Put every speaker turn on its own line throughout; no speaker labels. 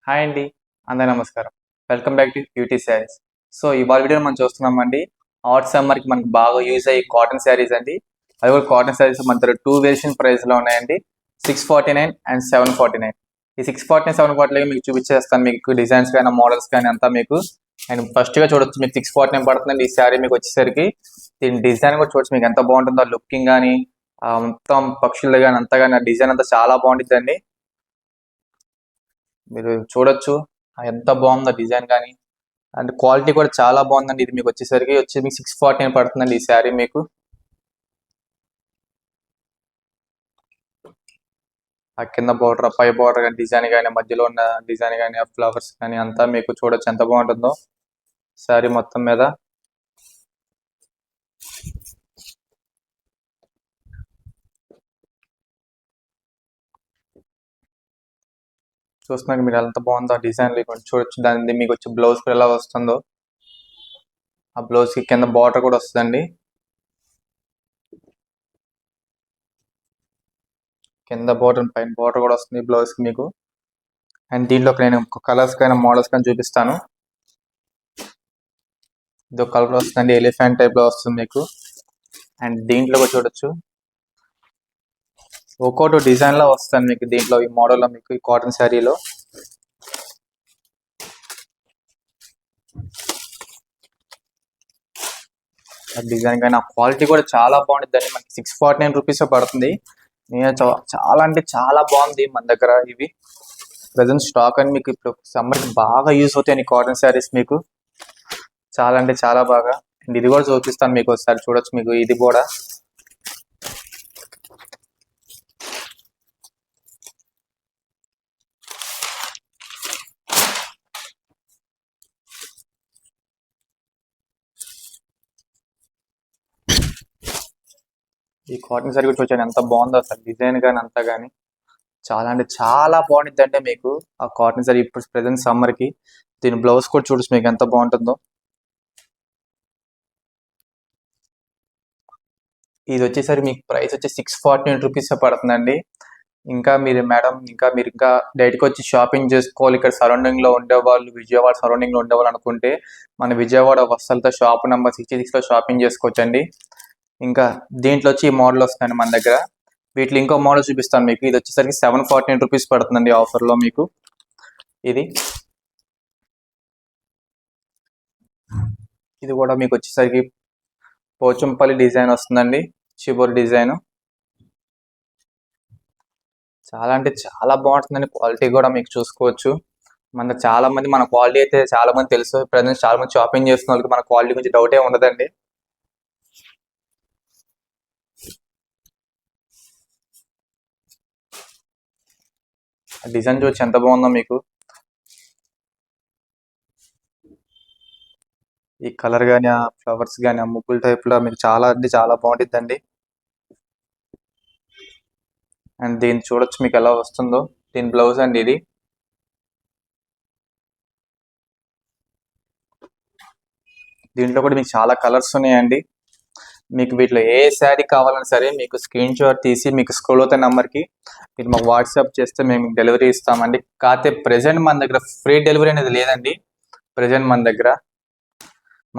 Hi అండి, అందరి నమస్కారం. Welcome back to beauty saris. So ఇవాళ వీడియోలో మనం చూస్తున్నామండి, హాట్ సమ్మర్కి మనకి బాగా యూజ్ అయ్యే కాటన్ శారీస్ అండి. అది కూడా కాటన్ శారీస్ మన దగ్గర టూ వేరియేషన్ ప్రైస్లో ఉన్నాయండి, 649 అండ్ 749. ఈ 649 749 మీకు చూపించేస్తాను, మీకు డిజైన్స్ కానీ మోడల్స్ కానీ అంతా మీకు. అండ్ ఫస్ట్గా చూడొచ్చు, మీకు 649 పడుతుందండి ఈ శారీ. మీకు వచ్చేసరికి దీని డిజైన్ కూడా చూడొచ్చు, మీకు ఎంత బాగుంటుందో లుకింగ్ కానీ మొత్తం పక్షులు కానీ అంతా కానీ డిజైన్ అంతా చాలా బాగుంటుందండి. మీరు చూడొచ్చు ఎంత బాగుందో డిజైన్ కానీ, అండ్ క్వాలిటీ కూడా చాలా బాగుందండి. ఇది మీకు వచ్చేసరికి మీకు 649 పడుతుందండి ఈ శారీ మీకు. ఆ కింద బార్డర్, పై బార్డర్ కానీ డిజైన్ కానీ, మధ్యలో ఉన్న డిజైన్ కానీ, ఆ ఫ్లవర్స్ కానీ అంతా మీకు చూడొచ్చు ఎంత బాగుంటుందో శారీ మొత్తం మీద. చూస్తున్నాక మీరు ఎంత బాగుందో డిజైన్ చూడొచ్చు. దాని మీకు వచ్చి బ్లౌజ్ కూడా ఎలా వస్తుందో, ఆ బ్లౌజ్ కి కింద బార్డర్ కూడా వస్తుందండి. కింద బార్డర్ పైన బార్డర్ కూడా వస్తుంది బ్లౌజ్ కి మీకు. అండ్ దీంట్లో నేను కలర్స్ కానీ మోడల్స్ కానీ చూపిస్తాను. ఇది ఒక కలర్ వస్తుందండి, ఎలిఫెంట్ టైప్ లో వస్తుంది మీకు. అండ్ దీంట్లో కూడా చూడొచ్చు, ఒక్కోటి డిజైన్ లో వస్తుంది మీకు దీంట్లో, ఈ మోడల్లో మీకు ఈ కాటన్ శారీలో. డిజైన్ కానీ ఆ క్వాలిటీ కూడా చాలా బాగుంటుంది అండి. మనకి 649 రూపీస్ పడుతుంది. నేను చాలా అంటే చాలా బాగుంది మన దగ్గర. ఇవి ప్రజెంట్ స్టాక్ అని మీకు ఇప్పుడు సమ్మర్కి బాగా యూజ్ అవుతాయి కాటన్ శారీస్ మీకు, చాలా అంటే చాలా బాగా. అండ్ ఇది కూడా చూపిస్తాను మీకు ఒకసారి చూడొచ్చు. మీకు ఇది కూడా ఈ కాటన్ శారీ కూడా చూసాను ఎంత బాగుందో అసలు, డిజైన్ కానీ అంతా కానీ చాలా అంటే చాలా బాగుంటుంది అంటే మీకు ఆ కాటన్ శారీ ఇప్పుడు ప్రెసెంట్ సమ్మర్ కి. దీని బ్లౌజ్ కూడా చూడొచ్చు మీకు ఎంత బాగుంటుందో. ఇది వచ్చేసరికి మీకు ప్రైస్ వచ్చి 649 రూపీస్ పడుతుందండి. ఇంకా మీరు ఇంకా డైరెక్ట్గా వచ్చి షాపింగ్ చేసుకోవాలి, ఇక్కడ సరౌండింగ్ లో ఉండేవాళ్ళు, విజయవాడ సరౌండింగ్ లో ఉండేవాళ్ళు అనుకుంటే మన విజయవాడ వస్తలతో షాప్ నెంబర్ 66 లో షాపింగ్ చేసుకోవచ్చండి. ఇంకా దీంట్లో వచ్చి ఈ మోడల్ వస్తుందండి మన దగ్గర. వీటిలో ఇంకో మోడల్ చూపిస్తాను మీకు. ఇది వచ్చేసరికి 749 రూపీస్ పడుతుందండి ఆఫర్ లో మీకు. ఇది ఇది కూడా మీకు వచ్చేసరికి పోచంపల్లి డిజైన్ వస్తుందండి, చిబోరి డిజైన్. చాలా అంటే చాలా బాగుంటుందండి, క్వాలిటీ కూడా మీకు చూసుకోవచ్చు. మన చాలా మంది మన క్వాలిటీ అయితే చాలా మంది తెలుసు, ప్రజెంట్ చాలా మంది షాపింగ్ చేస్తున్న వాళ్ళకి మన క్వాలిటీ గురించి డౌటే ఉండదండి. డిజైన్ చూసి ఎంత బాగుందో మీకు. ఈ కలర్ కానీ, ఆ ఫ్లవర్స్ కానీ, ఆ ముగ్గుల టైప్ లో మీకు చాలా అంటే చాలా బాగుంటుందండి. అండ్ దీన్ని చూడొచ్చు మీకు ఎలా వస్తుందో. దీని బ్లౌజ్ అండి ఇది. దీంట్లో కూడా మీకు చాలా కలర్స్ ఉన్నాయండి. మీకు వీటిలో ఏ శారీ కావాలన్నా సరే మీకు స్క్రీన్ షాట్ తీసి మీకు స్క్రోల్ అవుతున్న నంబర్కి మీరు మాకు వాట్సాప్ చేస్తే మేము డెలివరీ ఇస్తామండి. కాకపోతే ప్రెజెంట్ మన దగ్గర ఫ్రీ డెలివరీ అనేది లేదండి. ప్రెజెంట్ మన దగ్గర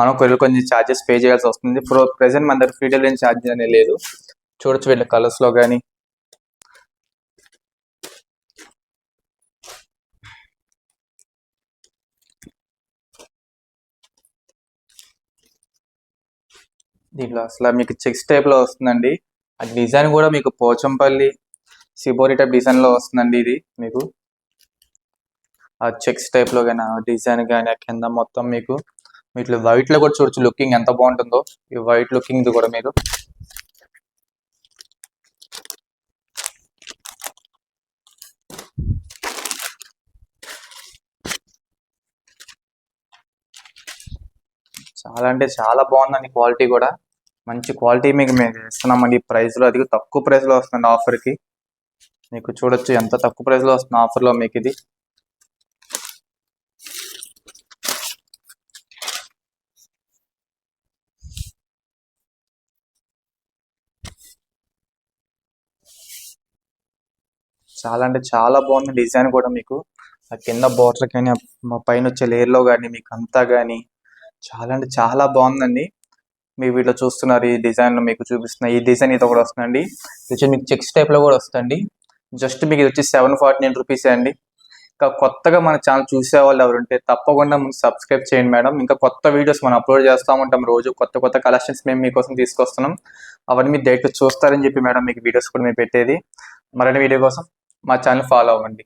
మనం కొంచెం ఛార్జెస్ పే చేయాల్సి వస్తుంది. ప్రెజెంట్ మన దగ్గర ఫ్రీ డెలివరీ ఛార్జెస్ అనేది లేదు. చూడొచ్చు వీళ్ళ కలర్స్ లో కానీ. దీంట్లో అసలు మీకు చెక్స్ టైప్ లో వస్తుందండి. ఆ డిజైన్ కూడా మీకు పోచంపల్లి సిబోరి టైప్ డిజైన్ లో వస్తుందండి. ఇది మీకు ఆ చెక్స్ టైప్ లో కానీ, డిజైన్ కానీ, ఆ కింద మొత్తం మీకు వీటిలో వైట్ లో కూడా చూడొచ్చు లుకింగ్ ఎంత బాగుంటుందో. ఈ వైట్ లుకింగ్ కూడా మీరు చాలా అంటే చాలా బాగుందండి. క్వాలిటీ కూడా మంచి క్వాలిటీ మీకు మేము ఇస్తున్నామండి ఈ ప్రైస్ లో. అది తక్కువ ప్రైస్ లో వస్తుంది ఆఫర్ కి. మీకు చూడొచ్చు ఎంత తక్కువ ప్రైస్ లో వస్తుంది ఆఫర్ లో మీకు. ఇది చాలా అంటే చాలా బాగుంది డిజైన్ కూడా మీకు. ఆ కింద బోర్డర్ కానీ మా పైన వచ్చే లేయర్లో కానీ మీకు అంతా కానీ చాలా అంటే చాలా బాగుందండి. మీ వీటిలో చూస్తున్నారు ఈ డిజైన్లో మీకు చూపిస్తున్న ఈ డిజైన్ ఇది కూడా వస్తుందండి. ఇది వచ్చి మీకు చెక్స్ టైప్లో కూడా వస్తుంది. జస్ట్ మీకు ఇది వచ్చి 749 రూపీసే అండి. ఇంకా కొత్తగా మన ఛానల్ చూసే వాళ్ళు ఎవరుంటే తప్పకుండా ముందు సబ్స్క్రైబ్ చేయండి మేడం. ఇంకా కొత్త వీడియోస్ మనం అప్లోడ్ చేస్తూ ఉంటాం రోజు. కొత్త కొత్త కలెక్షన్స్ మేము మీకోసం తీసుకొస్తున్నాం. అవన్నీ మీరు డైరెక్ట్ చూస్తారని చెప్పి మేడం మీకు వీడియోస్ కూడా మేము పెట్టేది. మరిన్ని వీడియో కోసం మా ఛానల్ ఫాలో అవ్వండి.